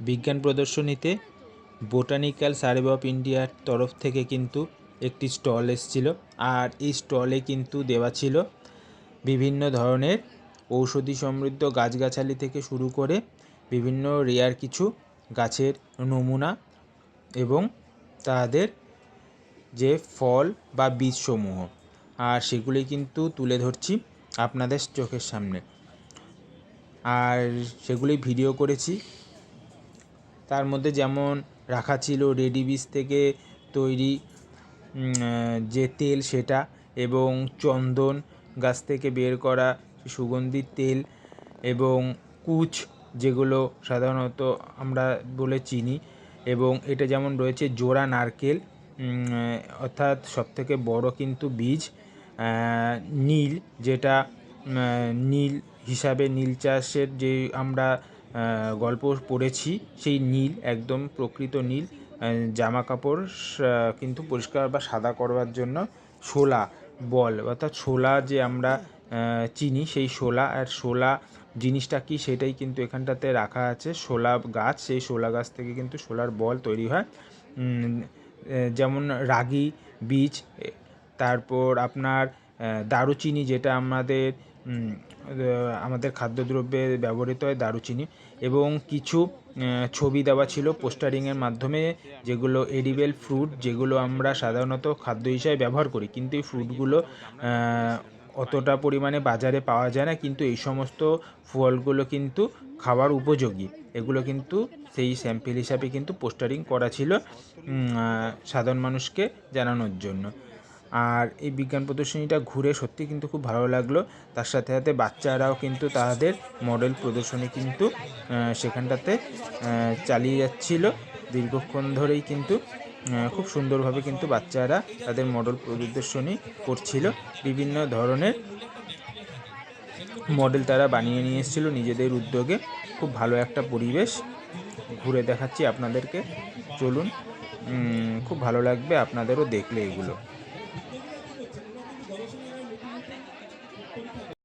বিজ্ঞান প্রদর্শনীতে botanical survey of ইন্ডিয়ার তরফ থেকে কিন্তু একটি স্টল এসেছিল। আর এই স্টলে কিন্তু দেওয়া ছিল বিভিন্ন ধরনের ঔষধি সমৃদ্ধ গাছগাছালি থেকে শুরু করে বিভিন্ন রেয়ার কিছু গাছের নমুনা এবং তাদের যে ফল বা বীজসমূহ, আর সেগুলি কিন্তু তুলে ধরছি আপনাদের চোখের সামনে, আর সেগুলি ভিডিও করেছি। তার মধ্যে যেমন রাখা ছিল রেডি বীজ থেকে তৈরি যে তেল সেটা, এবং চন্দন গাছ থেকে বের করা সুগন্ধি তেল, এবং কুচ যেগুলো সাধারণত আমরা বলে চিনি, এবং এটা যেমন রয়েছে জোড়া নারকেল, অর্থাৎ সবথেকে বড় কিন্তু বীজ, নীল যেটা নীল হিসাবে নীল চাষের যে আমরা গল্প পড়েছি, সেই নীল একদম প্রকৃত নীল, জামা কাপড় কিন্তু পরিষ্কার বা সাদা করবার জন্য শোলা বল, অর্থাৎ শোলা যে আমরা চিনি সেই শোলা, আর শোলা জিনিসটা কি সেটাই কিন্তু এখানটাতে রাখা আছে। শোলা গাছ, সেই শোলা গাছ থেকে কিন্তু শোলার বল তৈরি হয়। যেমন রাগি বীজ, তারপর আপনার দারুচিনি যেটা আমাদের খাদ্যদ্রব্যে ব্যবহৃত হয় দারুচিনি, এবং কিছু ছবি দেওয়া ছিল পোস্টারিংয়ের মাধ্যমে, যেগুলো এডিবেল ফ্রুট, যেগুলো আমরা সাধারণত খাদ্য হিসাবে ব্যবহার করি, কিন্তু এই ফ্রুটগুলো অতটা পরিমাণে বাজারে পাওয়া যায় না, কিন্তু এই সমস্ত ফলগুলো কিন্তু খাওয়ার উপযোগী। এগুলো কিন্তু সেই স্যাম্পেল হিসাবে কিন্তু পোস্টারিং করা ছিল সাধারণ মানুষকে জানানোর জন্য। আর এই বিজ্ঞান প্রদর্শনীটা ঘুরে সত্যি কিন্তু খুব ভালো লাগলো। তার সাথে সাথে বাচ্চারাও কিন্তু তাদের মডেল প্রদর্শনী কিন্তু সেখানটাতে চালিয়ে যাচ্ছিল দীর্ঘক্ষণ ধরেই, কিন্তু খুব সুন্দরভাবে কিন্তু বাচ্চারা তাদের মডেল প্রদর্শনী করছিল। বিভিন্ন ধরনের মডেল তারা বানিয়ে নিয়ে এসেছিল নিজেদের উদ্যোগে। খুব ভালো একটা পরিবেশ, ঘুরে দেখাচ্ছি আপনাদেরকে, চলুন, খুব ভালো লাগবে আপনাদেরও দেখলে এগুলো।